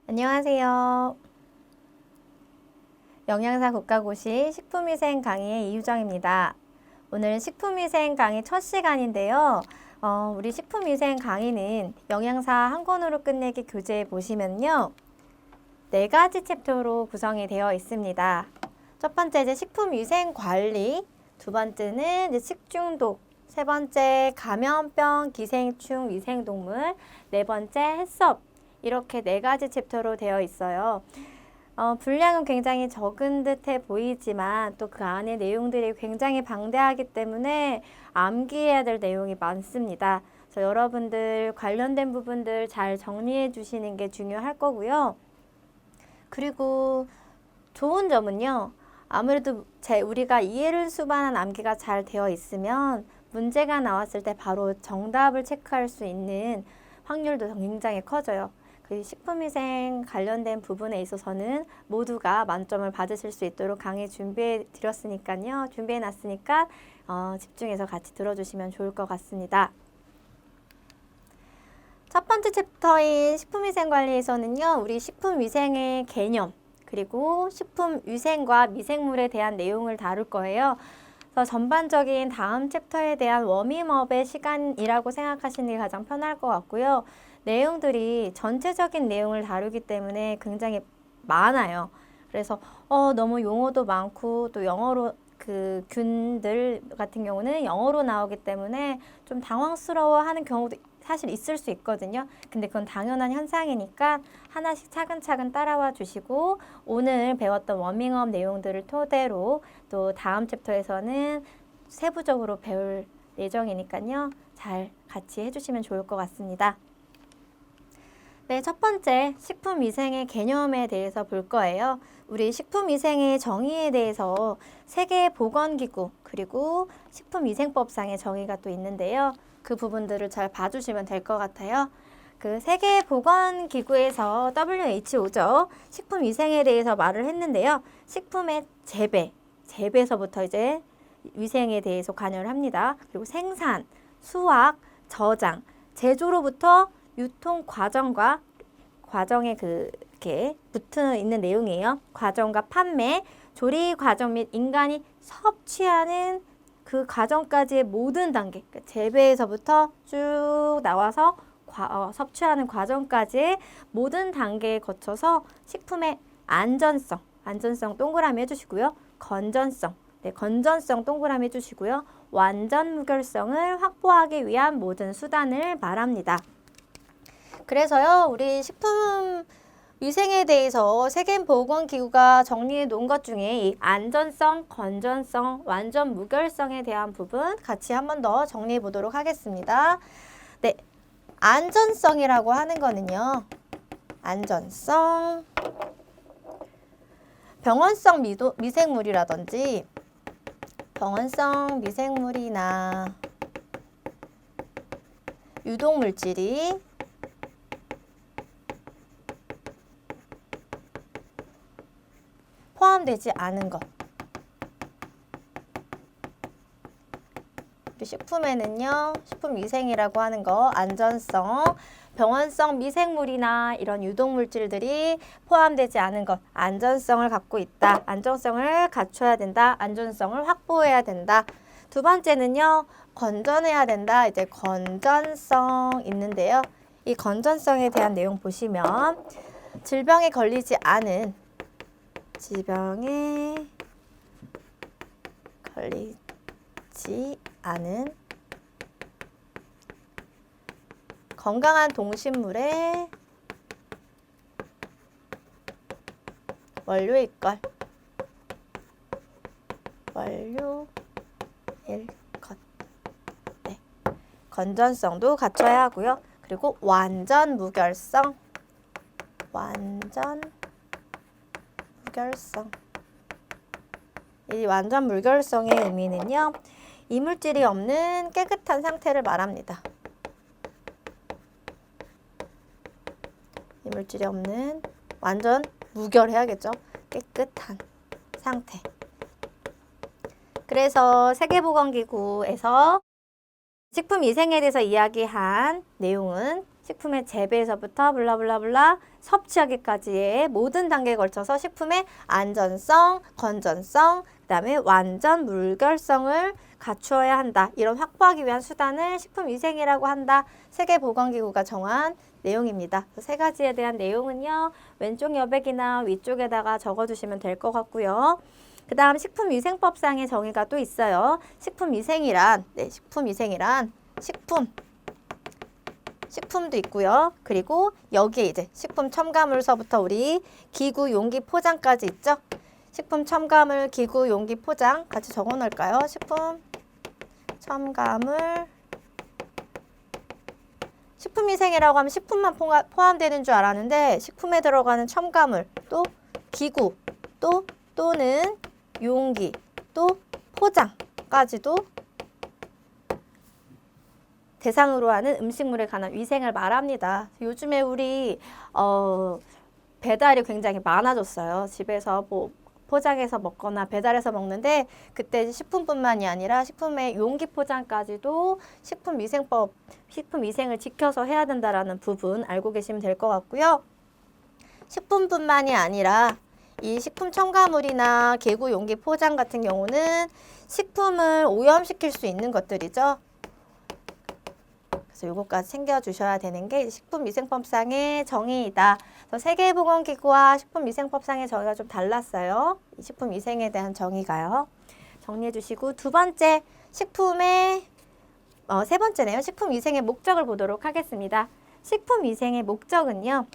안녕하세요. 영양사 국가고시 식품위생 강의의 이유정입니다. 오늘은 식품위생 강의 첫 시간인데요. 우리 식품위생 강의는 영양사 한 권으로 끝내기 교재에 보시면요. 4가지 챕터로 구성이 되어 있습니다. 첫 번째 이제 식품위생 관리, 두 번째는 이제 식중독, 세 번째 감염병, 기생충, 위생동물, 네 번째 해썹, 이렇게 4가지 챕터로 되어 있어요. 분량은 굉장히 적은 듯해 보이지만 또 그 안에 내용들이 굉장히 방대하기 때문에 암기해야 될 내용이 많습니다. 그래서 여러분들 관련된 부분들 잘 정리해 주시는 게 중요할 거고요. 그리고 좋은 점은요. 아무래도 우리가 이해를 수반한 암기가 잘 되어 있으면 문제가 나왔을 때 바로 정답을 체크할 수 있는 확률도 굉장히 커져요. 그 식품위생 관련된 부분에 있어서는 모두가 만점을 받으실 수 있도록 강의 준비해 드렸으니까요. 준비해 놨으니까 집중해서 같이 들어주시면 좋을 것 같습니다. 첫 번째 챕터인 식품위생관리에서는요. 우리 식품위생의 개념, 그리고 식품위생과 미생물에 대한 내용을 다룰 거예요. 그래서 전반적인 다음 챕터에 대한 워밍업의 시간이라고 생각하시는 게 가장 편할 것 같고요. 내용들이 전체적인 내용을 다루기 때문에 굉장히 많아요. 그래서 너무 용어도 많고 또 영어로 그 균들 같은 경우는 영어로 나오기 때문에 좀 당황스러워하는 경우도 사실 있을 수 있거든요. 근데 그건 당연한 현상이니까 하나씩 차근차근 따라와 주시고 오늘 배웠던 워밍업 내용들을 토대로 또 다음 챕터에서는 세부적으로 배울 예정이니까요. 잘 같이 해주시면 좋을 것 같습니다. 네, 첫 번째 식품위생의 개념에 대해서 볼 거예요. 우리 식품위생의 정의에 대해서 세계보건기구 그리고 식품위생법상의 정의가 또 있는데요. 그 부분들을 잘 봐주시면 될 것 같아요. 그 세계보건기구에서 WHO죠. 식품위생에 대해서 말을 했는데요. 식품의 재배에서부터 이제 위생에 대해서 관여를 합니다. 그리고 생산, 수확, 저장, 제조로부터 유통 과정과 과정에 이렇게 붙어 있는 내용이에요. 과정과 판매, 조리 과정 및 인간이 섭취하는 그 과정까지의 모든 단계, 그러니까 재배에서부터 쭉 나와서 섭취하는 과정까지의 모든 단계에 거쳐서 식품의 안전성 동그라미 해주시고요. 건전성, 네, 건전성 동그라미 해주시고요. 완전 무결성을 확보하기 위한 모든 수단을 말합니다. 그래서요, 우리 식품 위생에 대해서 세계보건기구가 정리해 놓은 것 중에 이 안전성, 건전성, 완전 무결성에 대한 부분 같이 한 번 더 정리해 보도록 하겠습니다. 네, 안전성이라고 하는 거는요, 안전성, 병원성 미생물이라든지 병원성 미생물이나 유독물질이 포함되지 않은 것. 식품에는요, 식품위생이라고 하는 거, 안전성, 병원성 미생물이나 이런 유독물질들이 포함되지 않은 것, 안전성을 갖고 있다. 안전성을 갖춰야 된다. 안전성을 확보해야 된다. 두 번째는요, 건전해야 된다. 이제 건전성 있는데요. 이 건전성에 대한 내용 보시면 질병에 걸리지 않은 건강한 동식물의 원료일 것. 네. 건전성도 갖춰야 하고요. 그리고 완전 무결성. 이 완전 무결성의 의미는요. 이물질이 없는 깨끗한 상태를 말합니다. 이물질이 없는 완전 무결해야겠죠. 깨끗한 상태. 그래서 세계보건기구에서 식품위생에 대해서 이야기한 내용은 식품의 재배에서부터 블라블라블라 섭취하기까지의 모든 단계에 걸쳐서 식품의 안전성, 건전성, 그다음에 완전 물결성을 갖추어야 한다. 이런 확보하기 위한 수단을 식품위생이라고 한다. 세계보건기구가 정한 내용입니다. 세 가지에 대한 내용은요. 왼쪽 여백이나 위쪽에다가 적어두시면 될 것 같고요. 그 다음 식품위생법상의 정의가 또 있어요. 식품위생이란 식품도 있고요. 그리고 여기에 이제 식품 첨가물서부터 우리 기구, 용기, 포장까지 있죠. 식품 첨가물, 기구, 용기, 포장 같이 적어 놓을까요? 식품 첨가물 식품위생이라고 하면 식품만 포함되는 줄 알았는데 식품에 들어가는 첨가물, 또 기구, 또는 용기, 또 포장까지도 대상으로 하는 음식물에 관한 위생을 말합니다. 요즘에 우리 배달이 굉장히 많아졌어요. 집에서 뭐 포장해서 먹거나 배달해서 먹는데 그때 식품뿐만이 아니라 식품의 용기 포장까지도 식품위생을 지켜서 해야 된다라는 부분 알고 계시면 될 것 같고요. 식품뿐만이 아니라 이 식품 첨가물이나 개구, 용기, 포장 같은 경우는 식품을 오염시킬 수 있는 것들이죠. 그래서 이것까지 챙겨주셔야 되는 게 식품위생법상의 정의이다. 세계보건기구와 식품위생법상의 정의가 좀 달랐어요. 이 식품위생에 대한 정의가요. 정리해 주시고 세 번째네요. 식품위생의 목적을 보도록 하겠습니다. 식품위생의 목적은요.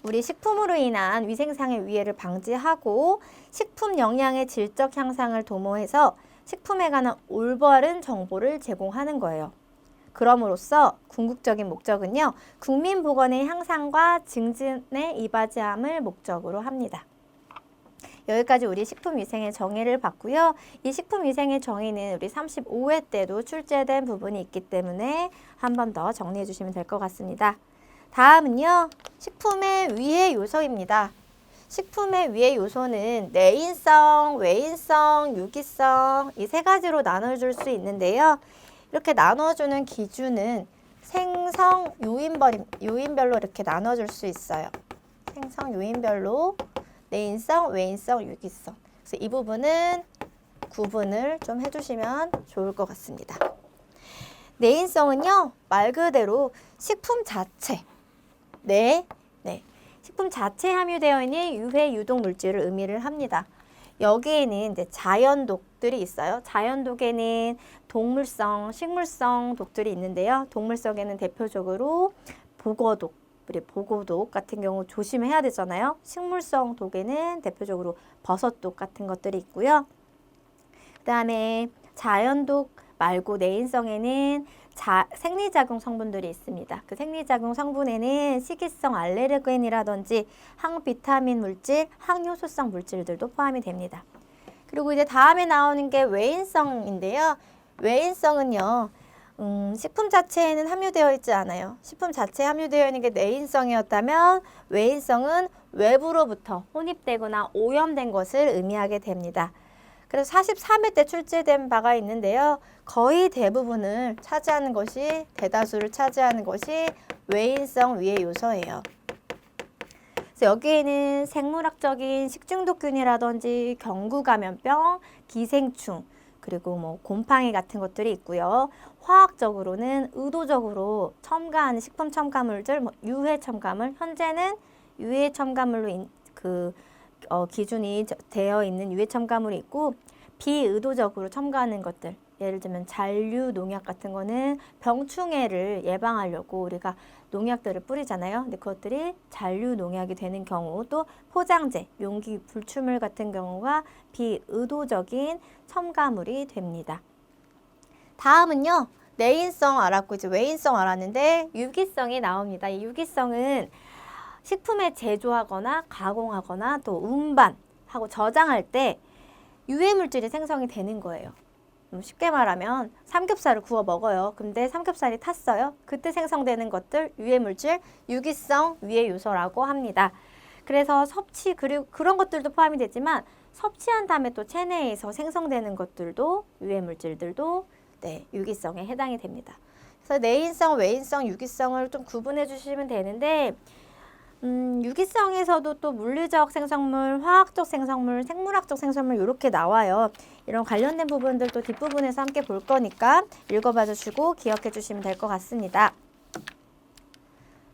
우리 식품으로 인한 위생상의 위해를 방지하고 식품 영양의 질적 향상을 도모해서 식품에 관한 올바른 정보를 제공하는 거예요. 그럼으로써 궁극적인 목적은요. 국민 보건의 향상과 증진에 이바지함을 목적으로 합니다. 여기까지 우리 식품위생의 정의를 봤고요. 이 식품위생의 정의는 우리 35회 때도 출제된 부분이 있기 때문에 한 번 더 정리해 주시면 될 것 같습니다. 다음은요. 식품의 위해 요소입니다. 식품의 위해 요소는 내인성, 외인성, 유기성 이 세 가지로 나눠줄 수 있는데요. 이렇게 나눠주는 기준은 생성 요인별로 이렇게 나눠줄 수 있어요. 생성 요인별로 내인성, 외인성, 유기성. 그래서 이 부분은 구분을 좀 해주시면 좋을 것 같습니다. 내인성은요, 말 그대로 식품 자체, 식품 자체에 함유되어 있는 유해 유독 물질을 의미를 합니다. 여기에는 이제 자연독들이 있어요. 자연독에는 동물성, 식물성 독들이 있는데요. 동물성에는 대표적으로 보거독, 보고독 같은 경우 조심해야 되잖아요. 식물성 독에는 대표적으로 버섯독 같은 것들이 있고요. 그 다음에 자연독 말고 내인성에는 생리작용 성분들이 있습니다. 그 생리작용 성분에는 식이성 알레르겐이라든지 항비타민 물질, 항효소성 물질들도 포함이 됩니다. 그리고 이제 다음에 나오는 게 외인성인데요. 외인성은요. 식품 자체에는 함유되어 있지 않아요. 식품 자체에 함유되어 있는 게 내인성이었다면 외인성은 외부로부터 혼입되거나 오염된 것을 의미하게 됩니다. 그래서 43회 때 출제된 바가 있는데요. 거의 대부분을 차지하는 것이 대다수를 차지하는 것이 외인성 위해 요소예요. 그래서 여기에는 생물학적인 식중독균이라든지 경구감염병, 기생충, 그리고 뭐 곰팡이 같은 것들이 있고요. 화학적으로는 의도적으로 첨가하는 식품 첨가물들, 유해 첨가물, 현재는 유해 첨가물로 기준이 되어 있는 유해 첨가물이 있고 비의도적으로 첨가하는 것들, 예를 들면 잔류 농약 같은 거는 병충해를 예방하려고 우리가 농약들을 뿌리잖아요. 근데 그것들이 잔류 농약이 되는 경우, 또 포장재, 용기, 불출물 같은 경우가 비의도적인 첨가물이 됩니다. 다음은요. 내인성 알았고 이제 외인성 알았는데 유기성이 나옵니다. 이 유기성은 식품에 제조하거나 가공하거나 또 운반하고 저장할 때 유해 물질이 생성이 되는 거예요. 쉽게 말하면 삼겹살을 구워 먹어요. 근데 삼겹살이 탔어요. 그때 생성되는 것들 유해 물질, 유기성 위해 요소라고 합니다. 그래서 그리고 그런 것들도 포함이 되지만 섭취한 다음에 또 체내에서 생성되는 것들도 유해 물질들도 유기성에 해당이 됩니다. 그래서 내인성, 외인성, 유기성을 좀 구분해 주시면 되는데 유기성에서도 또 물리적 생성물, 화학적 생성물, 생물학적 생성물 이렇게 나와요. 이런 관련된 부분들도 뒷부분에서 함께 볼 거니까 읽어봐 주시고 기억해 주시면 될 것 같습니다.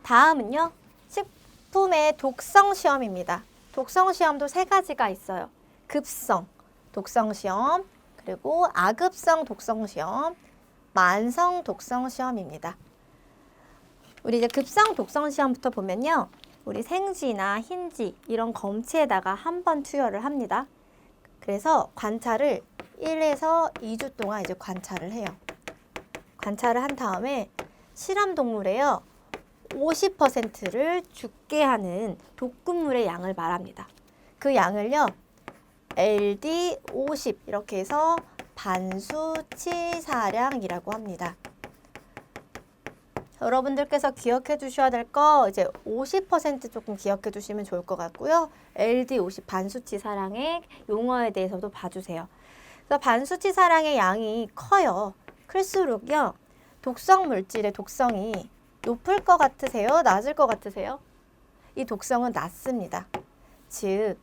다음은요. 식품의 독성 시험입니다. 독성 시험도 세 가지가 있어요. 급성 독성 시험, 그리고 아급성 독성 시험, 만성 독성 시험입니다. 우리 이제 급성 독성 시험부터 보면요. 우리 생쥐나 흰쥐 이런 검체에다가 한 번 투여를 합니다. 그래서 관찰을 1에서 2주 동안 이제 관찰을 해요. 관찰을 한 다음에 실험 동물에요. 50%를 죽게 하는 독극물의 양을 말합니다. 그 양을요. LD50 이렇게 해서 반수치사량이라고 합니다. 여러분들께서 기억해 주셔야 될 거 이제 50% 조금 기억해 주시면 좋을 것 같고요. LD50 반수치사량의 용어에 대해서도 봐주세요. 그래서 반수치사량의 양이 커요. 클수록요. 독성 물질의 독성이 높을 것 같으세요? 낮을 것 같으세요? 이 독성은 낮습니다. 즉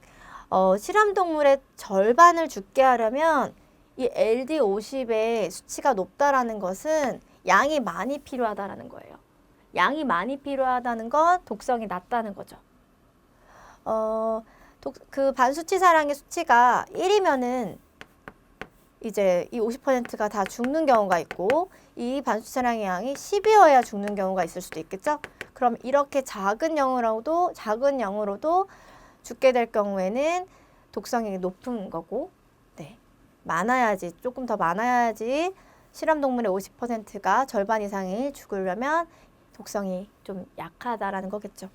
실험 동물의 절반을 죽게 하려면 이 LD50의 수치가 높다라는 것은 양이 많이 필요하다라는 거예요. 양이 많이 필요하다는 건 독성이 낮다는 거죠. 그 반수치사량의 수치가 1이면은 이제 이 50%가 다 죽는 경우가 있고 이 반수치사량의 양이 10이어야 죽는 경우가 있을 수도 있겠죠. 그럼 이렇게 작은 양으로도 죽게 될 경우에는 독성이 높은 거고, 네, 많아야지 조금 더 많아야지 실험 동물의 50%가 절반 이상이 죽으려면 독성이 좀 약하다라는 거겠죠.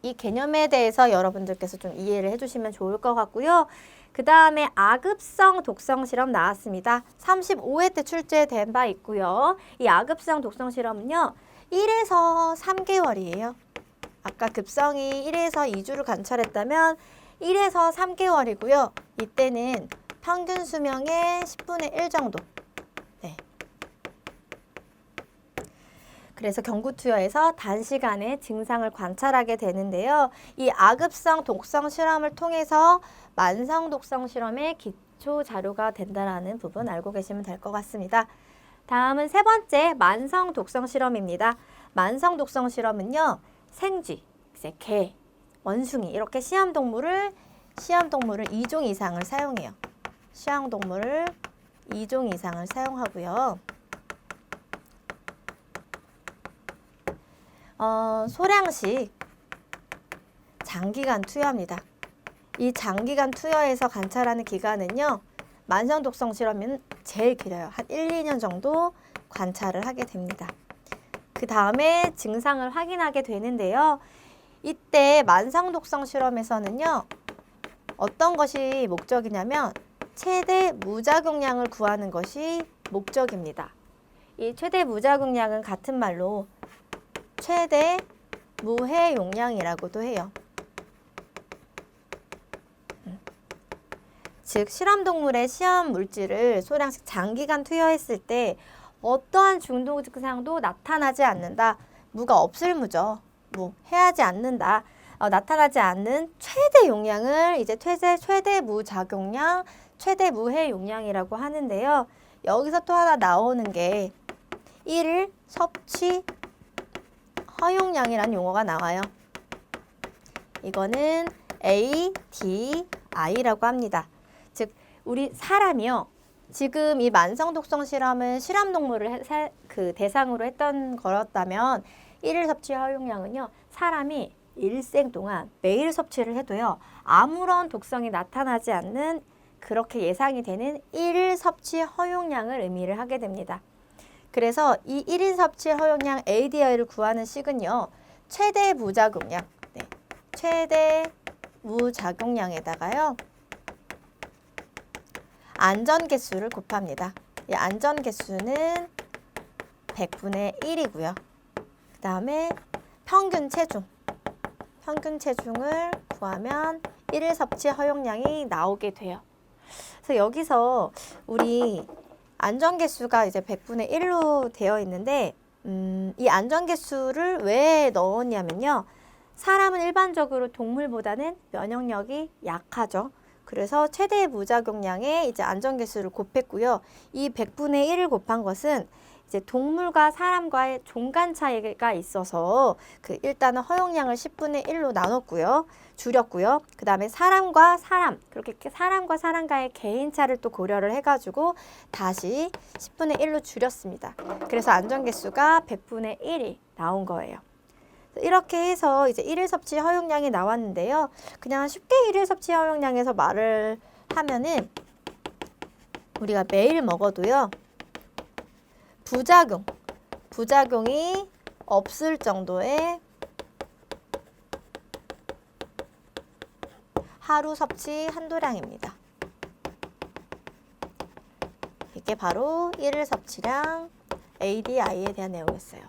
이 개념에 대해서 여러분들께서 좀 이해를 해주시면 좋을 것 같고요. 그 다음에 아급성 독성 실험 나왔습니다. 35회 때 출제된 바 있고요. 이 아급성 독성 실험은요. 1에서 3개월이에요. 아까 급성이 1에서 2주를 관찰했다면 1에서 3개월이고요. 이때는 평균 수명의 10분의 1 정도. 네. 그래서 경구투여에서 단시간에 증상을 관찰하게 되는데요. 이 아급성 독성 실험을 통해서 만성 독성 실험의 기초 자료가 된다는 부분 알고 계시면 될 것 같습니다. 다음은 세 번째 만성 독성 실험입니다. 만성 독성 실험은요. 생쥐, 개, 원숭이 이렇게 시험동물을 2종 이상을 사용해요. 시험동물을 2종 이상을 사용하고요. 소량씩 장기간 투여합니다. 이 장기간 투여해서 관찰하는 기간은요. 만성 독성 실험은 제일 길어요. 한 1, 2년 정도 관찰을 하게 됩니다. 그 다음에 증상을 확인하게 되는데요. 이때 만성 독성 실험에서는요. 어떤 것이 목적이냐면 최대 무작용량을 구하는 것이 목적입니다. 이 최대 무작용량은 같은 말로 최대 무해 용량이라고도 해요. 즉 실험동물의 시험 물질을 소량씩 장기간 투여했을 때 어떠한 중독 증상도 나타나지 않는다. 무가 없을 무죠. 해하지 않는다. 나타나지 않는 최대 용량을 이제 최대 무작용량, 최대 무해 용량이라고 하는데요. 여기서 또 하나 나오는 게 1일 섭취 허용량이라는 용어가 나와요. 이거는 ADI라고 합니다. 즉 우리 사람이요. 지금 이 만성 독성 실험은 실험 동물을 대상으로 했던 거였다면 1일 섭취 허용량은요. 사람이 일생 동안 매일 섭취를 해도요. 아무런 독성이 나타나지 않는 그렇게 예상이 되는 1일 섭취 허용량을 의미를 하게 됩니다. 그래서 이 1일 섭취 허용량 ADI를 구하는 식은요. 최대 무작용량, 최대 무작용량에다가요. 안전개수를 곱합니다. 이 안전개수는 100분의 1이고요. 그 다음에 평균 체중을 구하면 1일 섭취 허용량이 나오게 돼요. 그래서 여기서 우리 안전계수가 이제 100분의 1로 되어 있는데 이 안전계수를 왜 넣었냐면요. 사람은 일반적으로 동물보다는 면역력이 약하죠. 그래서 최대 부작용량의 이제 안전계수를 곱했고요. 이 100분의 1을 곱한 것은 이제 동물과 사람과의 종간 차이가 있어서 일단은 허용량을 10분의 1로 나눴고요. 줄였고요. 그 다음에 사람과 사람, 그렇게 사람과 사람과의 개인차를 또 고려를 해가지고 다시 10분의 1로 줄였습니다. 그래서 안전계수가 100분의 1이 나온 거예요. 이렇게 해서 이제 1일 섭취 허용량이 나왔는데요. 그냥 쉽게 1일 섭취 허용량에서 말을 하면은 우리가 매일 먹어도요. 부작용이 없을 정도의 하루 섭취 한도량입니다. 이게 바로 1일 섭취량 ADI에 대한 내용이었어요.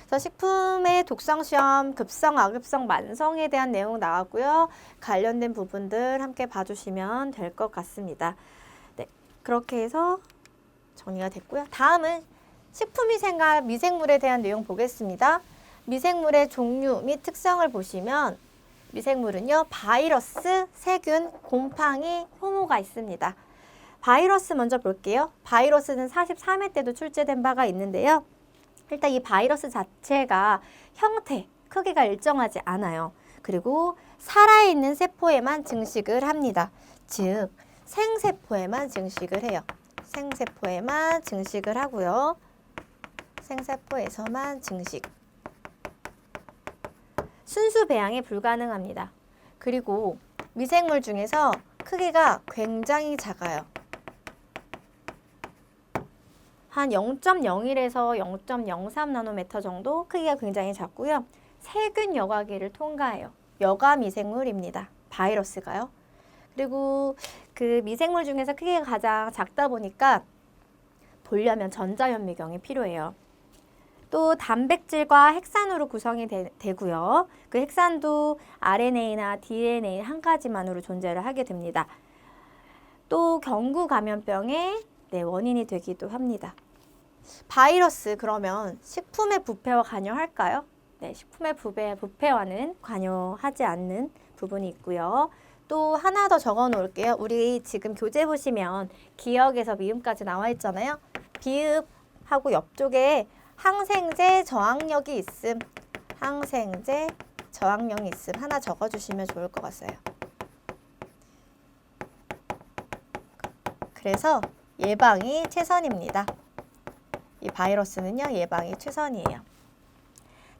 그래서 식품의 독성시험, 급성, 아급성, 만성에 대한 내용 나왔고요. 관련된 부분들 함께 봐주시면 될 것 같습니다. 네, 그렇게 해서 정리가 됐고요. 다음은 식품위생과 미생물에 대한 내용 보겠습니다. 미생물의 종류 및 특성을 보시면 미생물은요, 바이러스, 세균, 곰팡이, 효모가 있습니다. 바이러스 먼저 볼게요. 바이러스는 43회 때도 출제된 바가 있는데요. 일단 이 바이러스 자체가 형태, 크기가 일정하지 않아요. 그리고 살아있는 세포에만 증식을 합니다. 즉, 생세포에만 증식을 해요. 생세포에만 증식을 하고요. 생세포에서만 증식. 순수 배양이 불가능합니다. 그리고 미생물 중에서 크기가 굉장히 작아요. 한 0.01에서 0.03 나노미터 정도 크기가 굉장히 작고요. 세균 여과기를 통과해요. 여과 미생물입니다. 바이러스가요. 그리고 그 미생물 중에서 크기가 가장 작다 보니까 보려면 전자현미경이 필요해요. 또 단백질과 핵산으로 구성이 되고요. 그 핵산도 RNA나 DNA 한 가지만으로 존재를 하게 됩니다. 또 경구 감염병의 원인이 되기도 합니다. 바이러스 그러면 식품의 부패와 관여할까요? 네, 식품의 부패와는 관여하지 않는 부분이 있고요. 또 하나 더 적어 놓을게요. 우리 지금 교재 보시면 기역에서 미음까지 나와 있잖아요. 비읍하고 옆쪽에 항생제 저항력이 있음. 항생제 저항력이 있음. 하나 적어주시면 좋을 것 같아요. 그래서 예방이 최선입니다. 이 바이러스는요, 예방이 최선이에요.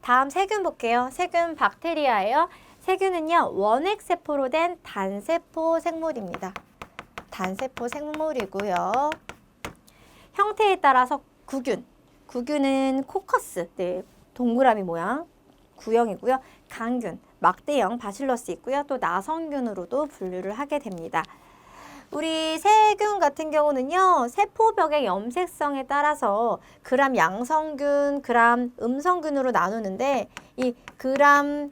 다음 세균 볼게요. 세균 박테리아예요. 세균은요, 원핵세포로 된 단세포 생물입니다. 단세포 생물이고요. 형태에 따라서 구균은 코커스, 동그라미 모양, 구형이고요. 강균, 막대형, 바실러스 있고요. 또 나성균으로도 분류를 하게 됩니다. 우리 세균 같은 경우는요, 세포벽의 염색성에 따라서 그람 양성균, 그람 음성균으로 나누는데 이 그람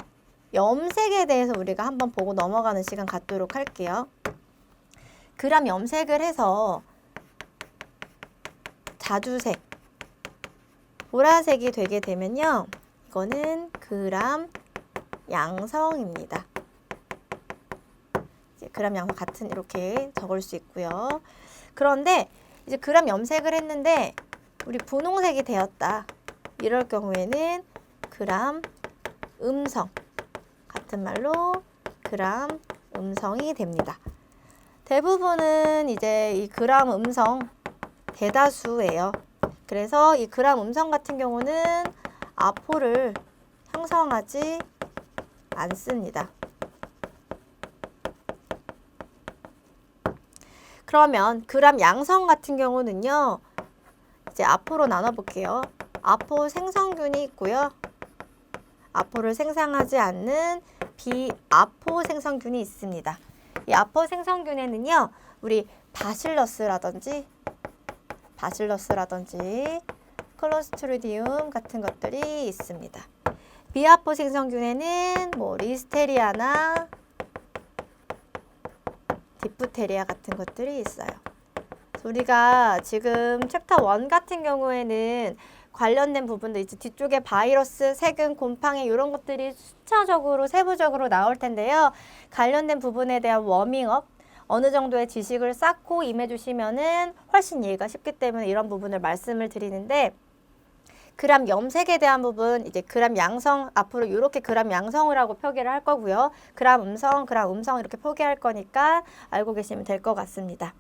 염색에 대해서 우리가 한번 보고 넘어가는 시간 갖도록 할게요. 그람 염색을 해서 자주색, 보라색이 되게 되면요, 이거는 그람 양성입니다. 그람 양성 같은 이렇게 적을 수 있고요. 그런데 이제 그람 염색을 했는데 우리 분홍색이 되었다. 이럴 경우에는 그람 음성, 같은 말로 그람 음성이 됩니다. 대부분은 이제 이 그람 음성 대다수예요. 그래서 이 그람 음성 같은 경우는 아포를 형성하지 않습니다. 그러면 그람 양성 같은 경우는요, 이제 아포로 나눠볼게요. 아포 생성균이 있고요. 아포를 생성하지 않는 비아포 생성균이 있습니다. 이 아포 생성균에는요, 우리 바실러스라든지 클로스트리디움 같은 것들이 있습니다. 비아포 생성균에는 뭐 리스테리아나 디프테리아 같은 것들이 있어요. 우리가 지금 챕터 1 같은 경우에는 관련된 부분도 이제 뒤쪽에 바이러스, 세균, 곰팡이 이런 것들이 숫자적으로 세부적으로 나올 텐데요. 관련된 부분에 대한 워밍업, 어느 정도의 지식을 쌓고 임해주시면은 훨씬 이해가 쉽기 때문에 이런 부분을 말씀을 드리는데, 그람 염색에 대한 부분, 이제 그람 양성, 앞으로 이렇게 그람 양성이라고 표기를 할 거고요. 그람 음성 이렇게 표기할 거니까 알고 계시면 될 것 같습니다.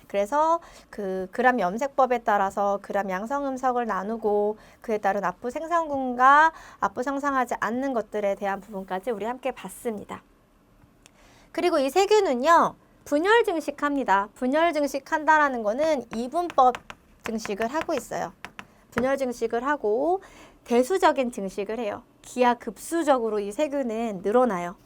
그래서 그 그람 염색법에 따라서 그람 양성 음성을 나누고 그에 따른 압부 생성군과 압부 생성하지 않는 것들에 대한 부분까지 우리 함께 봤습니다. 그리고 이 세균은요, 분열 증식합니다. 분열 증식한다라는 거는 이분법 증식을 하고 있어요. 분열 증식을 하고 대수적인 증식을 해요. 기하급수적으로 이 세균은 늘어나요.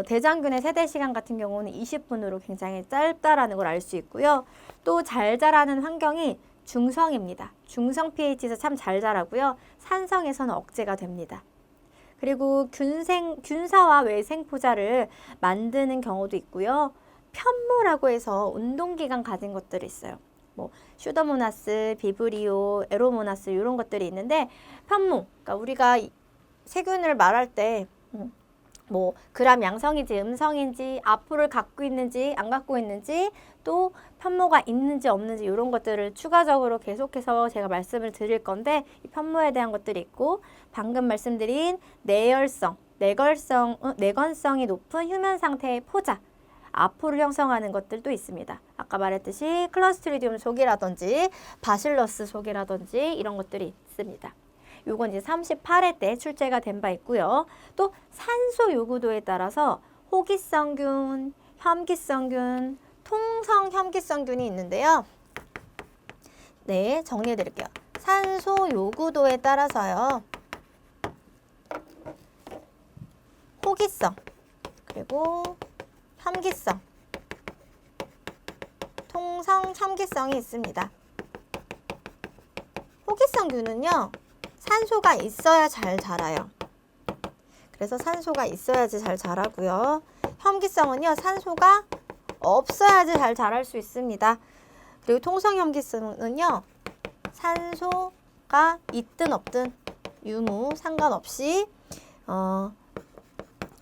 대장균의 세대 시간 같은 경우는 20분으로 굉장히 짧다라는 걸 알 수 있고요. 또 잘 자라는 환경이 중성입니다. 중성 pH에서 참 잘 자라고요. 산성에서는 억제가 됩니다. 그리고 균사와 외생포자를 만드는 경우도 있고요. 편모라고 해서 운동기관 가진 것들이 있어요. 뭐 슈더모나스, 비브리오, 에로모나스 이런 것들이 있는데, 편모, 그러니까 우리가 세균을 말할 때 뭐 그람 양성인지 음성인지 앞으를 갖고 있는지 안 갖고 있는지 또 편모가 있는지 없는지 이런 것들을 추가적으로 계속해서 제가 말씀을 드릴 건데, 이 편모에 대한 것들이 있고, 방금 말씀드린 내건성이 높은 휴면 상태의 포자, 아포를 형성하는 것들도 있습니다. 아까 말했듯이 클러스트리디움 속이라든지 바실러스 속이라든지 이런 것들이 있습니다. 요건 이제 38회 때 출제가 된 바 있고요. 또 산소 요구도에 따라서 호기성균, 혐기성균, 통성혐기성균이 있는데요. 네, 정리해 드릴게요. 산소 요구도에 따라서요. 호기성, 그리고 혐기성, 통성혐기성이 있습니다. 호기성균은요, 산소가 있어야 잘 자라요. 그래서 산소가 있어야지 잘 자라고요. 혐기성은요, 산소가 없어야지 잘 자랄 수 있습니다. 그리고 통성혐기성은요, 산소가 있든 없든 유무 상관없이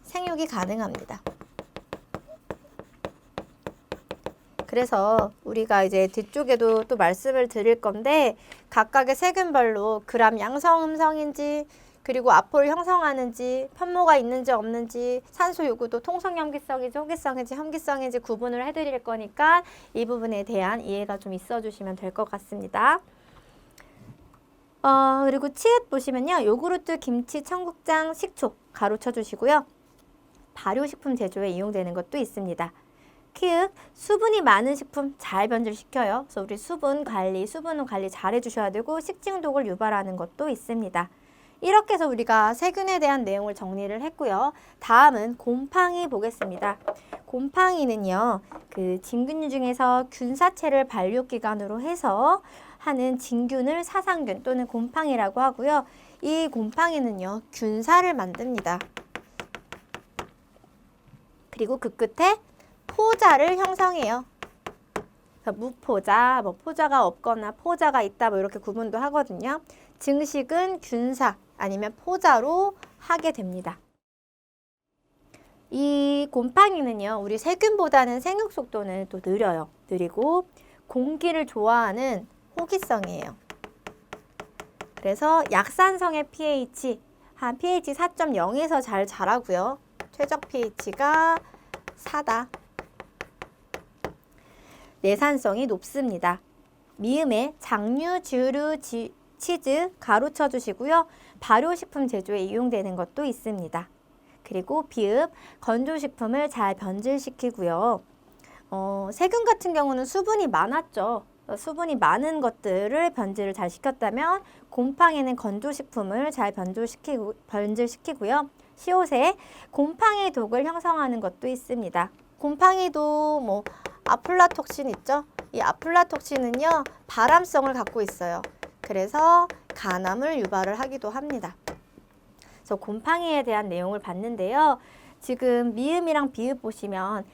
생육이 가능합니다. 그래서 우리가 이제 뒤쪽에도 또 말씀을 드릴 건데, 각각의 세균별로 그람 양성 음성인지, 그리고 아포를 형성하는지, 편모가 있는지 없는지, 산소 요구도 통성혐기성인지 호기성인지 혐기성인지 구분을 해드릴 거니까 이 부분에 대한 이해가 좀 있어주시면 될 것 같습니다. 그리고 치읓 보시면요, 요구르트, 김치, 청국장, 식초 가로쳐 주시고요. 발효식품 제조에 이용되는 것도 있습니다. 키읔, 수분이 많은 식품 잘 변질시켜요. 그래서 우리 수분 관리 잘 해주셔야 되고, 식중독을 유발하는 것도 있습니다. 이렇게 해서 우리가 세균에 대한 내용을 정리를 했고요. 다음은 곰팡이 보겠습니다. 곰팡이는요, 그 진균류 중에서 균사체를 발육기관으로 해서 하는 진균을 사상균 또는 곰팡이라고 하고요. 이 곰팡이는요, 균사를 만듭니다. 그리고 그 끝에 포자를 형성해요. 무포자, 뭐 포자가 없거나 포자가 있다, 뭐 이렇게 구분도 하거든요. 증식은 균사 아니면 포자로 하게 됩니다. 이 곰팡이는요, 우리 세균보다는 생육 속도는 또 느려요. 느리고 공기를 좋아하는 호기성이에요. 그래서 약산성의 pH, 한 pH 4.0에서 잘 자라고요. 최적 pH가 4다. 내산성이 높습니다. 미음에 장류, 주류, 치즈 가로쳐 주시고요. 발효식품 제조에 이용되는 것도 있습니다. 그리고 비읍, 건조식품을 잘 변질시키고요. 세균 같은 경우는 수분이 많았죠. 수분이 많은 것들을 변질을 잘 시켰다면, 곰팡이는 건조식품을 잘 변질시키고요. 시옷에 곰팡이 독을 형성하는 것도 있습니다. 곰팡이도 뭐 아플라톡신 있죠? 이 아플라톡신은요, 발암성을 갖고 있어요. 그래서 간암을 유발을 하기도 합니다. 그래서 곰팡이에 대한 내용을 봤는데요. 지금 미음이랑 비읍 보시면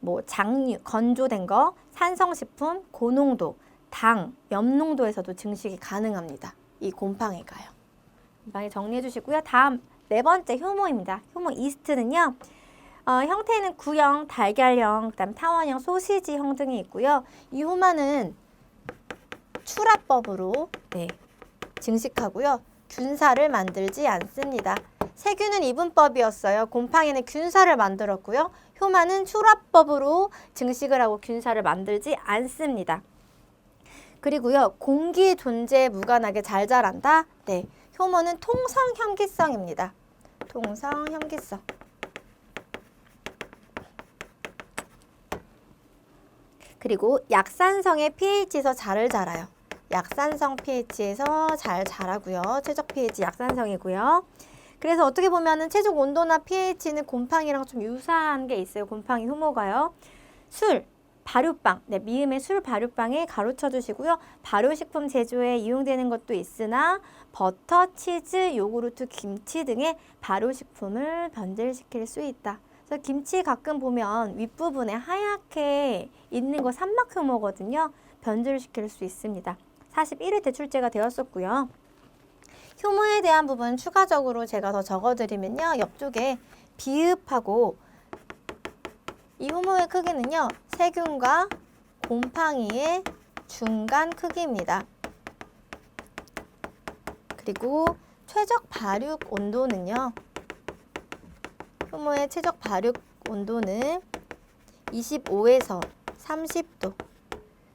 뭐 장류, 건조된 거, 산성식품, 고농도, 당, 염농도에서도 증식이 가능합니다. 이 곰팡이가요. 곰팡이 정리해 주시고요. 다음 네 번째 효모입니다. 효모 이스트는요. 형태는 구형, 달걀형, 그다음 타원형, 소시지형 등이 있고요. 이 효모는 출하법으로 증식하고요. 균사를 만들지 않습니다. 세균은 이분법이었어요. 곰팡이는 균사를 만들었고요. 효마는 출하법으로 증식을 하고 균사를 만들지 않습니다. 그리고요. 공기 존재에 무관하게 잘 자란다. 네, 효모는 통성혐기성입니다. 통성혐기성. 그리고 약산성의 pH에서 잘 자라요. 약산성 pH에서 잘 자라고요. 최적 pH 약산성이고요. 그래서 어떻게 보면은 최적 온도나 pH는 곰팡이랑 좀 유사한 게 있어요. 곰팡이 효모가요. 술, 발효빵, 네, 미음의 술 발효빵에 가로쳐 주시고요. 발효식품 제조에 이용되는 것도 있으나 버터, 치즈, 요구르트, 김치 등의 발효식품을 변질시킬 수 있다. 그래서 김치 가끔 보면 윗부분에 하얗게 있는 거 산막 효모거든요. 변질시킬 수 있습니다. 41회 때 출제가 되었었고요. 효모에 대한 부분 추가적으로 제가 더 적어드리면요. 옆쪽에 비읍하고 이 효모의 크기는요. 세균과 곰팡이의 중간 크기입니다. 그리고 최적 발육 온도는요. 효모의 최적 발육 온도는 25에서 30도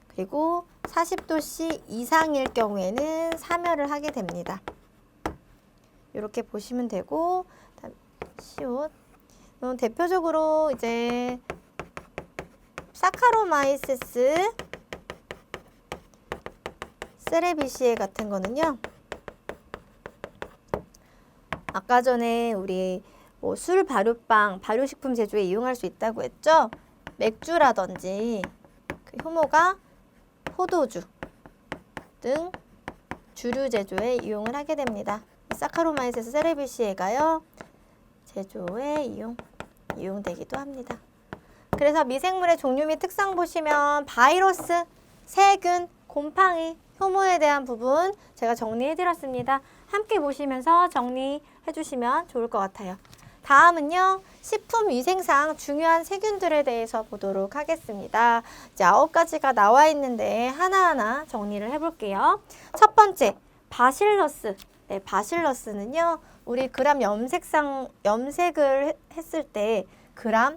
그리고 40도씨 이상일 경우에는 사멸을 하게 됩니다. 이렇게 보시면 되고 시옷 대표적으로 이제 사카로마이세스, 세레비시에 같은 거는요. 아까 전에 우리 술 발효빵, 발효식품 제조에 이용할 수 있다고 했죠? 맥주라든지 그 효모가 포도주 등 주류 제조에 이용을 하게 됩니다. 사카로마이세스 세레비시에가요. 제조에 이용되기도 합니다. 그래서 미생물의 종류 및 특성 보시면 바이러스, 세균, 곰팡이, 효모에 대한 부분 제가 정리해드렸습니다. 함께 보시면서 정리해 주시면 좋을 것 같아요. 다음은요. 식품위생상 중요한 세균들에 대해서 보도록 하겠습니다. 이제 9가지가 나와 있는데 하나하나 정리를 해볼게요. 첫 번째, 바실러스. 네, 바실러스는요. 우리 그람 염색을 했을 때 그람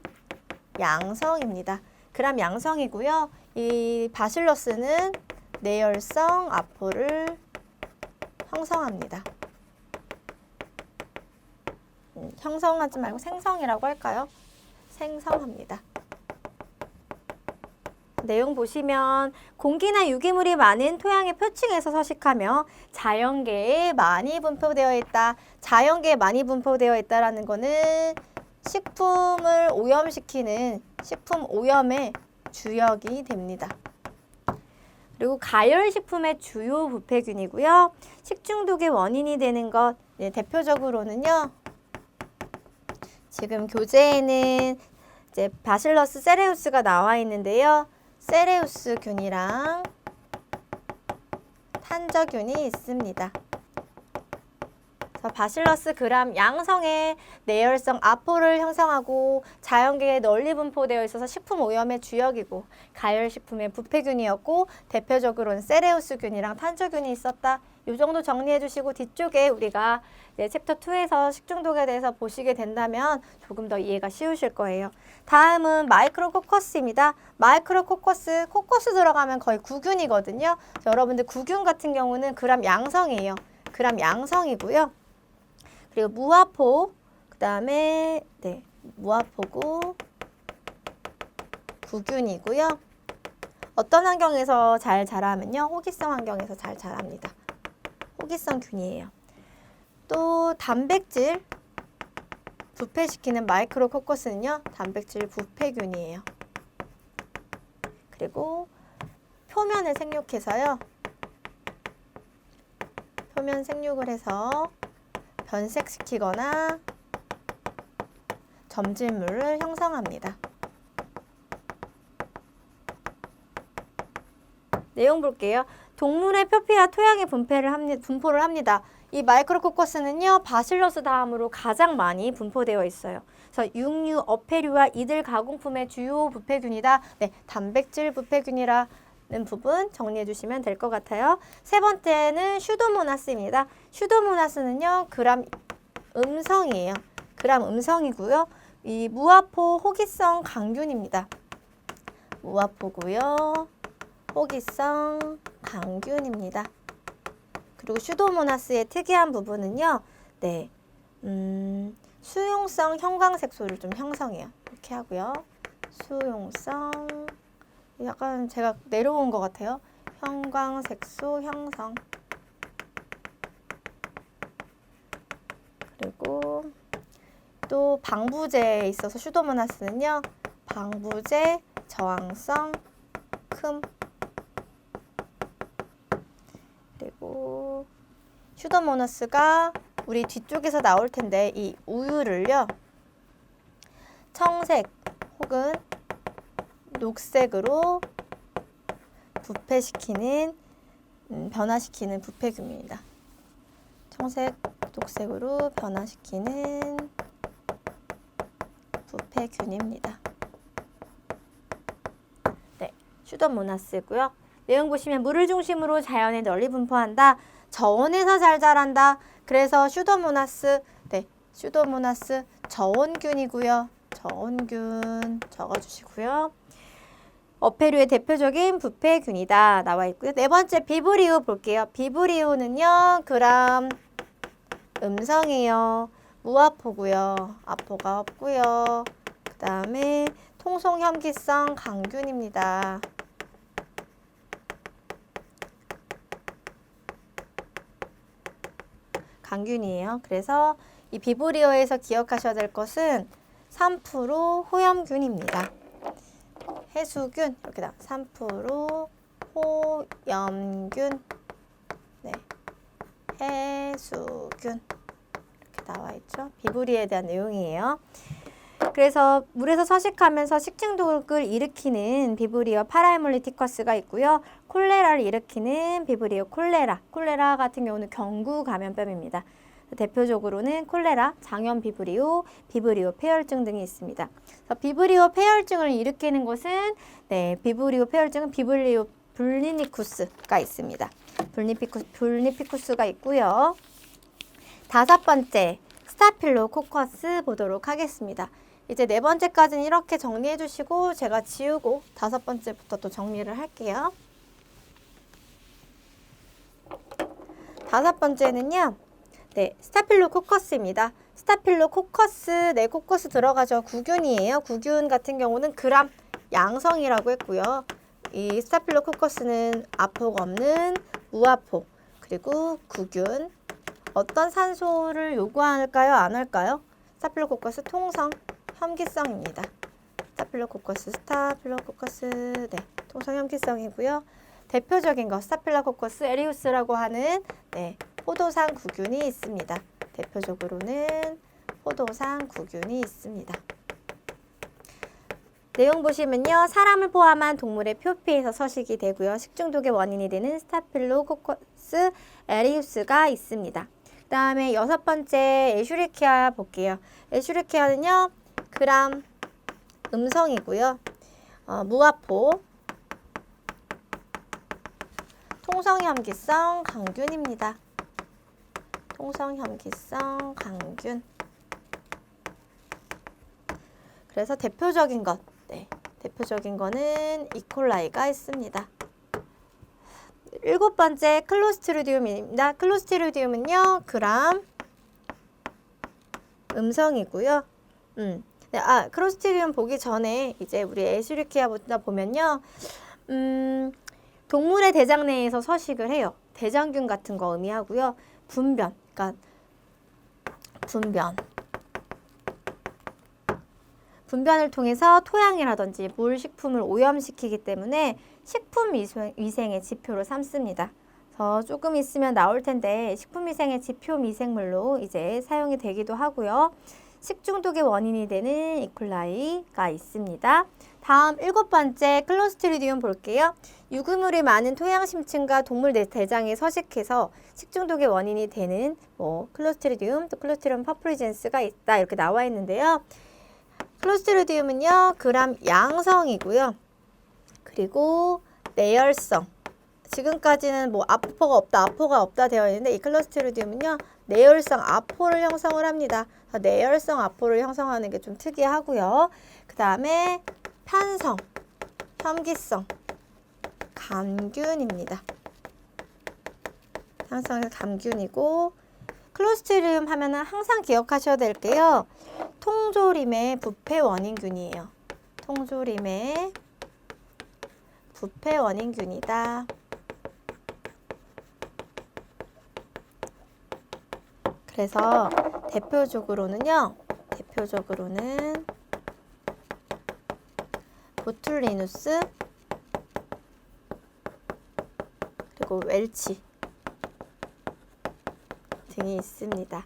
양성입니다. 그람 양성이고요. 이 바실러스는 내열성 아포를 형성합니다. 형성하지 말고 생성이라고 할까요? 생성합니다. 내용 보시면 공기나 유기물이 많은 토양의 표층에서 서식하며 자연계에 많이 분포되어 있다. 자연계에 많이 분포되어 있다라는 거는 식품을 오염시키는 식품 오염의 주역이 됩니다. 그리고 가열식품의 주요 부패균이고요. 식중독의 원인이 되는 것 대표적으로는요. 지금 교재에는 이제 바실러스 세레우스가 나와 있는데요. 세레우스균이랑 탄저균이 있습니다. 그래서 바실러스 그람 양성의 내열성 아포를 형성하고 자연계에 널리 분포되어 있어서 식품 오염의 주역이고 가열식품의 부패균이었고 대표적으로는 세레우스균이랑 탄저균이 있었다. 이 정도 정리해 주시고 뒤쪽에 우리가 챕터 2에서 식중독에 대해서 보시게 된다면 조금 더 이해가 쉬우실 거예요. 다음은 마이크로코커스입니다. 마이크로코커스, 코커스 들어가면 거의 구균이거든요. 여러분들 구균 같은 경우는 그람 양성이에요. 그람 양성이고요. 그리고 무화포, 그 다음에 무화포고 구균이고요. 어떤 환경에서 잘 자라면요. 호기성 환경에서 잘 자랍니다. 호기성 균이에요. 또 단백질 부패시키는 마이크로코커스는요. 단백질 부패균이에요. 그리고 표면을 생육해서요. 표면 생육을 해서 변색시키거나 점질물을 형성합니다. 내용 볼게요. 동물의 표피와 토양에 분포를 합니다. 이 마이크로코커스는요, 바실러스 다음으로 가장 많이 분포되어 있어요. 그래서 육류, 어패류와 이들 가공품의 주요 부패균이다. 네, 단백질 부패균이라는 부분 정리해 주시면 될 것 같아요. 세 번째는 슈도모나스입니다. 슈도모나스는요, 그람 음성이에요. 그람 음성이고요. 이 무화포 호기성 강균입니다. 무화포고요. 호기성 강균입니다. 그리고 슈도모나스의 특이한 부분은요. 네, 수용성 형광색소를 좀 형성해요. 이렇게 하고요. 수용성, 약간 제가 내려온 것 같아요. 형광색소 형성. 그리고 또 방부제에 있어서 슈도모나스는요. 방부제 저항성 큼. 그리고 슈도모나스가 우리 뒤쪽에서 나올 텐데 이 우유를요. 청색 혹은 녹색으로 부패시키는 변화시키는 부패균입니다. 청색, 녹색으로 변화시키는 부패균입니다. 네, 슈도모나스고요. 내용 보시면 물을 중심으로 자연에 널리 분포한다. 저온에서 잘 자란다. 그래서 슈도모나스, 네, 슈도모나스 저온균이고요. 저온균 적어주시고요. 어패류의 대표적인 부패균이다 나와 있고요. 네 번째 비브리오 볼게요. 비브리오는요, 그람 음성이에요. 무화포고요. 아포가 없고요. 그 다음에 통송염기성 강균입니다. 강균이에요. 그래서 이 비브리오에서 기억하셔야 될 것은 3% 호염균입니다. 해수균 이렇게 나 3% 호염균, 네, 해수균 이렇게 나와 있죠. 비브리오에 대한 내용이에요. 그래서 물에서 서식하면서 식중독을 일으키는 비브리오 파라이몰리티커스가 있고요. 콜레라를 일으키는 비브리오 콜레라. 콜레라 같은 경우는 경구 감염병입니다. 대표적으로는 콜레라, 장염 비브리오, 비브리오 폐혈증 등이 있습니다. 비브리오 폐혈증을 일으키는 것은 네, 비브리오 폐혈증은 비브리오 불니피쿠스가 있습니다. 불니피쿠스가 있고요. 다섯 번째 스타필로코커스 보도록 하겠습니다. 이제 네 번째까지는 이렇게 정리해 주시고 제가 지우고 다섯 번째부터 또 정리를 할게요. 다섯 번째는요. 네, 스타필로코커스입니다. 스타필로코커스, 네, 코커스 들어가죠. 구균이에요. 구균 같은 경우는 그람 양성이라고 했고요. 이 스타필로코커스는 아포가 없는 무아포, 그리고 구균. 어떤 산소를 요구할까요? 안 할까요? 스타필로코커스 통성, 혐기성입니다. 스타필로코커스, 네, 통성 혐기성이고요. 대표적인 거 스타필로코커스 에리우스라고 하는 네, 포도상 구균이 있습니다. 대표적으로는 포도상 구균이 있습니다. 내용 보시면요. 사람을 포함한 동물의 표피에서 서식이 되고요. 식중독의 원인이 되는 스타필로코커스 에리우스가 있습니다. 그 다음에 여섯 번째 에슈리키아 볼게요. 에슈리키아는요. 그람 음성이고요. 무아포, 통성염기성 강균입니다. 통성염기성 강균. 그래서 대표적인 것, 네, 대표적인 거는 이콜라이가 있습니다. 일곱 번째 클로스트리디움입니다. 클로스트리디움은요, 그람 음성이고요. 네, 클로스트리디움 보기 전에 이제 우리 에슈리키아부터 보면요, 동물의 대장 내에서 서식을 해요. 대장균 같은 거 의미하고요. 분변, 그러니까 분변을 통해서 토양이라든지 물, 식품을 오염시키기 때문에 식품 위생의 지표로 삼습니다. 그래서 조금 있으면 나올 텐데 식품 위생의 지표 미생물로 이제 사용이 되기도 하고요. 식중독의 원인이 되는 이콜라이가 있습니다. 다음 7번째 클로스트리디움 볼게요. 유기물이 많은 토양심층과 동물 대장에 서식해서 식중독의 원인이 되는 클로스트리디움, 또 클로스트리디움 퍼플리젠스가 있다 이렇게 나와 있는데요. 클로스트리디움은요, 그람 양성이고요. 그리고 내열성. 지금까지는 아포가 없다 되어 있는데 이 클로스트리디움은요, 내열성 아포를 형성을 합니다. 내열성 아포를 형성하는 게 좀 특이하고요. 그 다음에 편성, 혐기성, 감균입니다. 편성은 감균이고, 클로스트리디움 하면은 항상 기억하셔야 될 게요. 통조림의 부패 원인균이에요. 통조림의 부패 원인균이다. 그래서 대표적으로는 보툴리누스 그리고 웰치 등이 있습니다.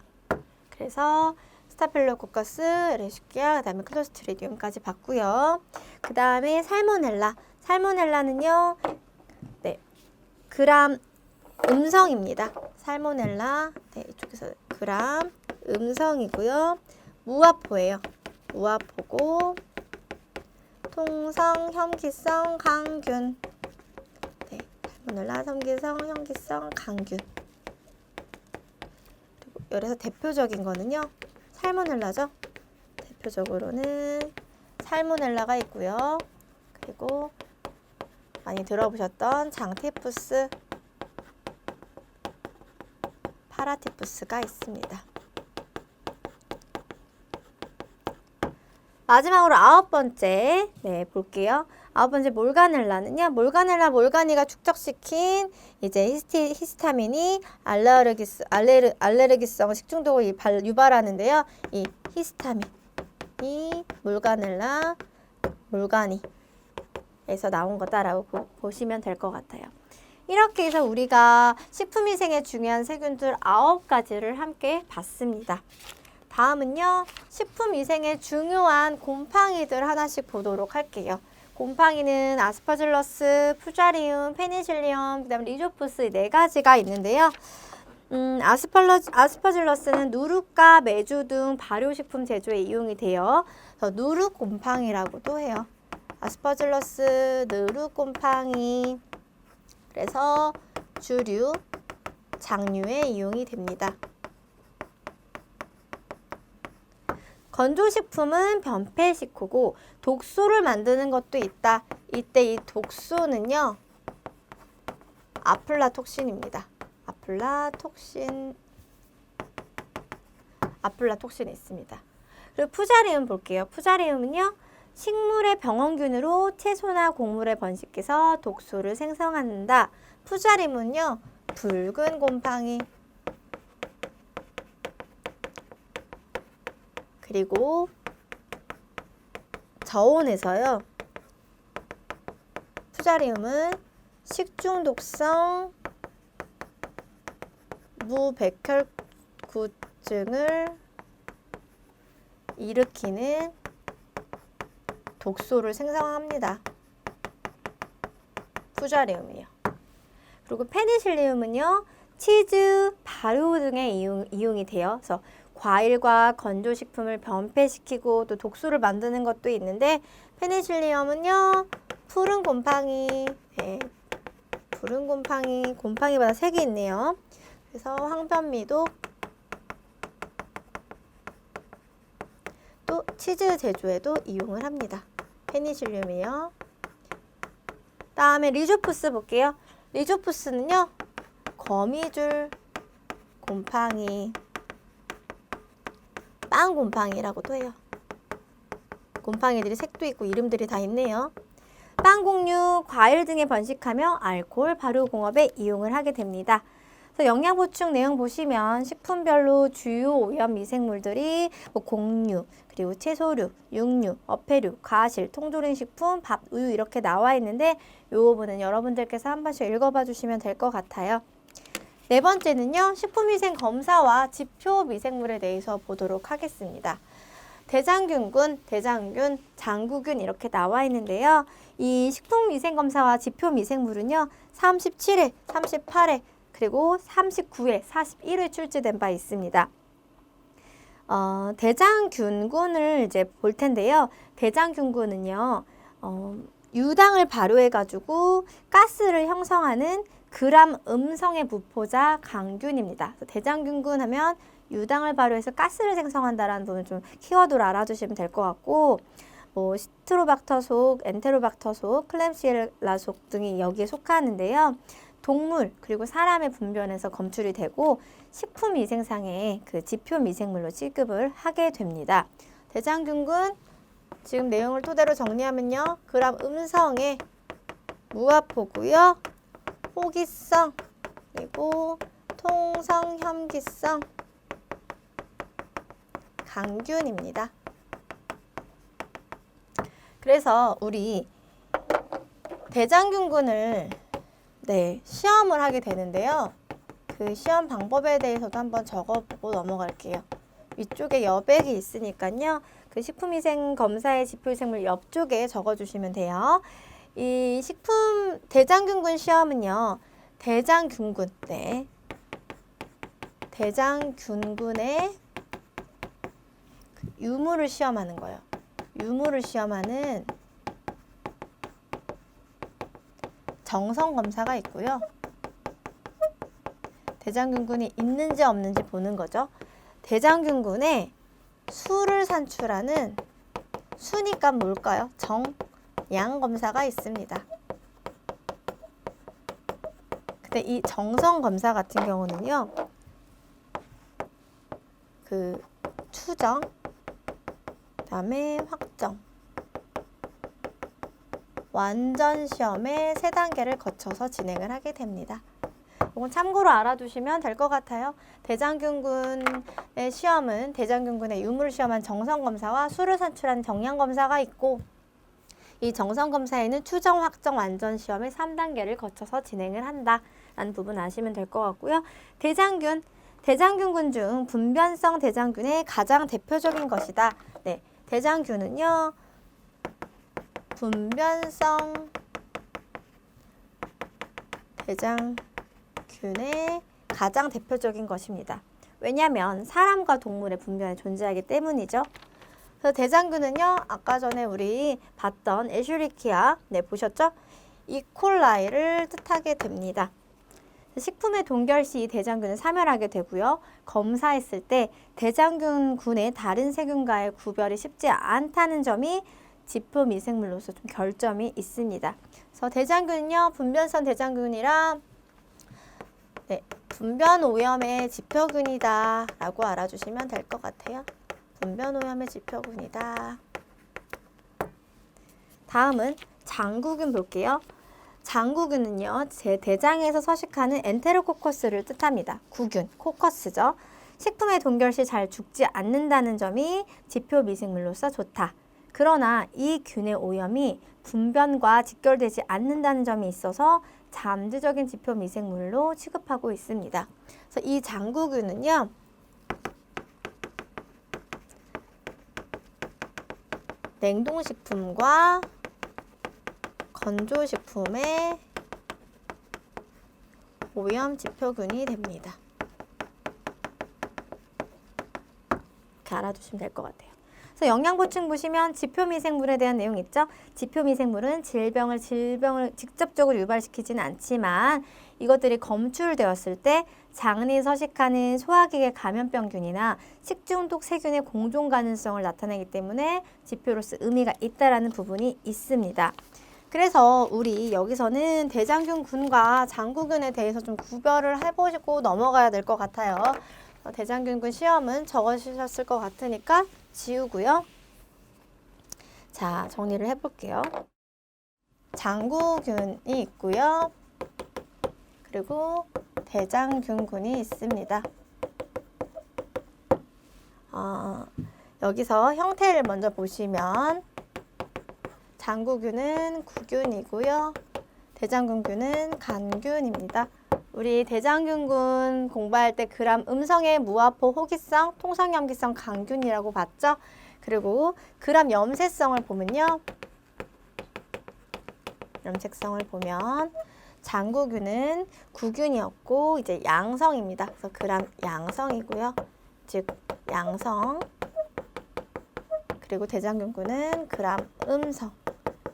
그래서 스타필로코커스, 에레슈키아, 그 다음에 클로스트리디움까지 봤고요. 그 다음에 살모넬라. 살모넬라는요, 네, 그람 음성입니다. 살모넬라, 네, 이쪽에서 그람 음성이고요. 무아포예요. 무아포고, 통성, 혐기성, 강균. 네, 살모넬라, 섬기성, 혐기성, 강균. 그리고 여기서 대표적인 거는요, 살모넬라죠. 대표적으로는 살모넬라가 있고요. 그리고 많이 들어보셨던 장티푸스, 파라티푸스가 있습니다. 마지막으로 9번째 볼게요. 9번째 몰가넬라는요. 몰가니가 축적시킨 이제 히스타민이 알레르기성 식중독을 유발하는데요. 이 히스타민이 몰가니에서 나온 거다라고 보시면 될 것 같아요. 이렇게 해서 우리가 식품위생에 중요한 세균들 9가지를 함께 봤습니다. 다음은요, 식품위생에 중요한 곰팡이들 하나씩 보도록 할게요. 곰팡이는 아스퍼질러스, 푸자리움, 페니실리움, 그 다음에 리조푸스 4가지가 있는데요. 아스퍼질러스는 누룩과 메주 등 발효식품 제조에 이용이 돼요. 그래서 누룩 곰팡이라고도 해요. 아스퍼질러스, 누룩 곰팡이. 그래서 주류, 장류에 이용이 됩니다. 건조식품은 변폐식후고 독소를 만드는 것도 있다. 이때 이 독소는요, 아플라톡신입니다. 아플라톡신이 있습니다. 그리고 푸자리움 볼게요. 푸자리움은요, 식물의 병원균으로 채소나 곡물에 번식해서 독소를 생성한다. 푸자리움은요, 붉은 곰팡이, 그리고 저온에서요, 푸자리움은 식중독성 무백혈구증을 일으키는 독소를 생성합니다. 푸자리움이요. 그리고 페니실리움은요, 치즈, 발효 등에 이용이 돼요. 그래서 과일과 건조식품을 변폐시키고 또 독소를 만드는 것도 있는데, 페니실리움은요, 푸른 곰팡이, 푸른 곰팡이마다 색이 있네요. 그래서 황변미도 또 치즈 제조에도 이용을 합니다. 페니실륨이요. 다음에 리조푸스 볼게요. 리조푸스는요, 거미줄 곰팡이, 빵 곰팡이라고도 해요. 곰팡이들이 색도 있고 이름들이 다 있네요. 빵 곡류, 과일 등에 번식하며 알코올 발효 공업에 이용을 하게 됩니다. 그래서 영양 보충 내용 보시면 식품별로 주요 오염 미생물들이 곡류, 그리고 채소류, 육류, 어패류, 과실, 통조림 식품, 밥, 우유 이렇게 나와 있는데 이 부분은 여러분들께서 한 번씩 읽어봐 주시면 될 것 같아요. 4번째는요, 식품위생 검사와 지표 미생물에 대해서 보도록 하겠습니다. 대장균군, 대장균, 장구균 이렇게 나와 있는데요. 이 식품위생검사와 지표미생물은요. 37회, 38회, 그리고 39회, 41회 출제된 바 있습니다. 대장균군을 이제 볼 텐데요. 대장균군은요. 유당을 발효해가지고 가스를 형성하는 그람 음성의 부포자 강균입니다. 대장균군 하면 유당을 발효해서 가스를 생성한다라는 부분 좀 키워드로 알아두시면 될 것 같고, 뭐 시트로박터 속, 엔테로박터 속, 클램시엘라 속 등이 여기에 속하는데요. 동물 그리고 사람의 분변에서 검출이 되고 식품위생상의 그 지표 미생물로 취급을 하게 됩니다. 대장균군 지금 내용을 토대로 정리하면요. 그람 음성의 무화포고요. 호기성 그리고 통성 혐기성 강균입니다. 그래서 우리 대장균군을 시험을 하게 되는데요. 그 시험 방법에 대해서도 한번 적어보고 넘어갈게요. 위쪽에 여백이 있으니까요. 그 식품위생검사의 지표위생물 옆쪽에 적어주시면 돼요. 이 대장균군 시험은요. 대장균군, 대장균군의 유무를 시험하는 거예요. 유무를 시험하는 정성검사가 있고요. 대장균군이 있는지 없는지 보는 거죠. 대장균군의 수를 산출하는 수니까 뭘까요? 정양검사가 있습니다. 근데 이 정성검사 같은 경우는요. 그 추정, 그다음에 확정, 완전 시험의 3단계를 거쳐서 진행을 하게 됩니다. 이건 참고로 알아두시면 될 것 같아요. 대장균군의 시험은 대장균군의 유무를 시험한 정성검사와 수를 산출한 정양검사가 있고, 이 정성검사에는 추정, 확정, 완전 시험의 3단계를 거쳐서 진행을 한다라는 부분 아시면 될 것 같고요. 대장균군 중 분변성 대장균의 가장 대표적인 것이다. 대장균은요. 분변성 대장균의 가장 대표적인 것입니다. 왜냐하면 사람과 동물의 분변에 존재하기 때문이죠. 그래서 대장균은요. 아까 전에 우리 봤던 에슈리키아, 보셨죠? 이콜라이를 뜻하게 됩니다. 식품의 동결 시 이 대장균을 사멸하게 되고요. 검사했을 때 대장균군의 다른 세균과의 구별이 쉽지 않다는 점이 지표 미생물로서 좀 결점이 있습니다. 그래서 대장균은요. 분변성 대장균이라 분변 오염의 지표균이다 라고 알아주시면 될 것 같아요. 분변 오염의 지표균이다. 다음은 장구균 볼게요. 장구균은요. 제 대장에서 서식하는 엔테로코커스를 뜻합니다. 구균, 코커스죠. 식품의 동결 시 잘 죽지 않는다는 점이 지표 미생물로서 좋다. 그러나 이 균의 오염이 분변과 직결되지 않는다는 점이 있어서 잠재적인 지표 미생물로 취급하고 있습니다. 그래서 이 장구균은요. 냉동식품과 건조식품의 오염 지표균이 됩니다. 이렇게 알아두시면 될 것 같아요. 그래서 영양보충 보시면 지표미생물에 대한 내용 있죠? 지표미생물은 질병을 직접적으로 유발시키지는 않지만 이것들이 검출되었을 때 장내에 서식하는 소화기계 감염병균이나 식중독 세균의 공존 가능성을 나타내기 때문에 지표로서 의미가 있다라는 부분이 있습니다. 그래서 우리 여기서는 대장균군과 장구균에 대해서 좀 구별을 해보시고 넘어가야 될 것 같아요. 대장균군 시험은 적으셨을 것 같으니까 지우고요. 자, 정리를 해볼게요. 장구균이 있고요. 그리고 대장균군이 있습니다. 여기서 형태를 먼저 보시면 장구균은 구균이고요. 대장균균은 간균입니다. 우리 대장균군 공부할 때 그람 음성의 무화포 호기성, 통성염기성 강균이라고 봤죠? 그리고 그람 염색성을 보면요. 염색성을 보면 장구균은 구균이었고 이제 양성입니다. 그래서 그람 양성이고요. 즉 양성. 그리고 대장균군은 그람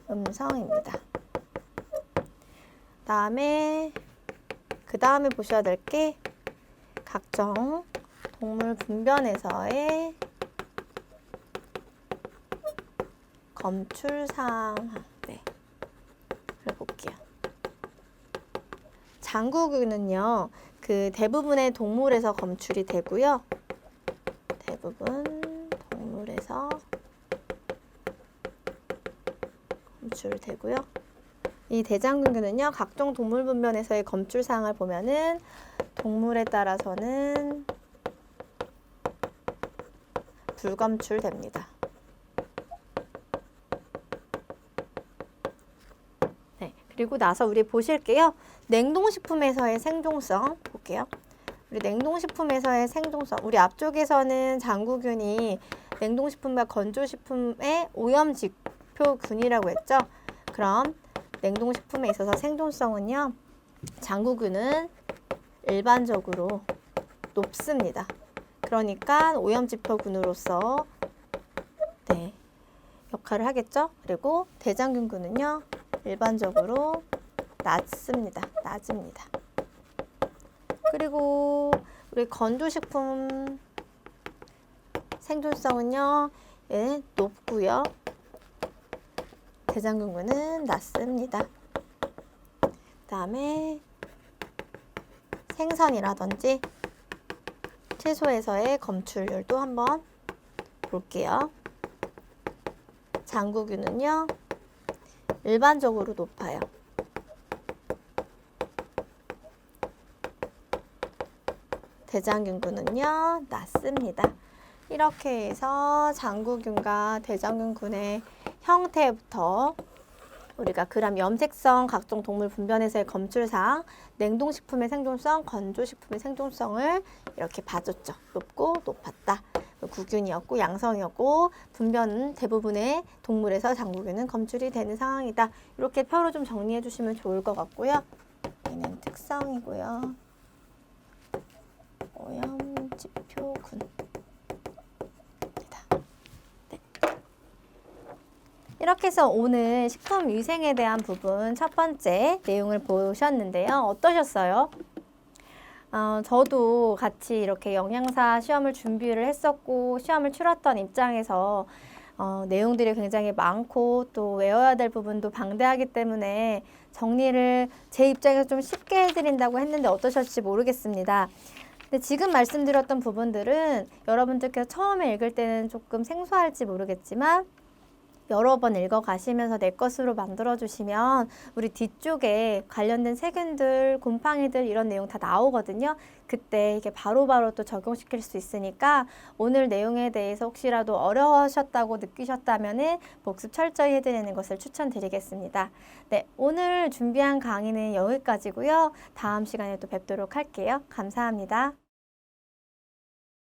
음성입니다. 그 다음에 보셔야 될 게 각종 동물 분변에서의 검출상. 네, 볼게요. 장구균은요, 그 대부분의 동물에서 검출이 되고요. 대부분 동물에서 검출되고요. 이 대장균균은요, 각종 동물 분변에서의 검출 사항을 보면은 동물에 따라서는 불검출됩니다. 네, 그리고 나서 우리 보실게요. 냉동식품에서의 생존성 볼게요. 우리 냉동식품에서의 생존성. 우리 앞쪽에서는 장구균이 냉동식품과 건조식품의 오염지표균이라고 했죠. 그럼 냉동식품에 있어서 생존성은요. 장구균은 일반적으로 높습니다. 그러니까 오염지표균으로서 네, 역할을 하겠죠. 그리고 대장균균은요. 일반적으로 낮습니다. 그리고 우리 건조식품 생존성은요. 예, 높고요. 대장균균은 낮습니다. 그다음에 생선이라든지 채소에서의 검출률도 한번 볼게요. 장구균은요. 일반적으로 높아요. 대장균균은요. 낮습니다. 이렇게 해서 장구균과 대장균균의 형태부터 우리가 그람 염색성, 각종 동물 분변에서의 검출사항, 냉동식품의 생존성, 건조식품의 생존성을 이렇게 봐줬죠. 높고 높았다. 구균이었고 양성이었고 분변은 대부분의 동물에서 장구균은 검출이 되는 상황이다. 이렇게 표로 좀 정리해 주시면 좋을 것 같고요. 얘는 특성이고요. 오염지표군. 이렇게 해서 오늘 식품위생에 대한 부분 첫 번째 내용을 보셨는데요. 어떠셨어요? 저도 같이 이렇게 영양사 시험을 준비를 했었고 시험을 치렀던 입장에서 내용들이 굉장히 많고 또 외워야 될 부분도 방대하기 때문에 정리를 제 입장에서 좀 쉽게 해드린다고 했는데 어떠셨을지 모르겠습니다. 근데 지금 말씀드렸던 부분들은 여러분들께서 처음에 읽을 때는 조금 생소할지 모르겠지만 여러 번 읽어가시면서 내 것으로 만들어주시면 우리 뒤쪽에 관련된 세균들, 곰팡이들 이런 내용 다 나오거든요. 그때 이게 바로바로 또 적용시킬 수 있으니까 오늘 내용에 대해서 혹시라도 어려우셨다고 느끼셨다면 복습 철저히 해드리는 것을 추천드리겠습니다. 네, 오늘 준비한 강의는 여기까지고요. 다음 시간에 또 뵙도록 할게요. 감사합니다.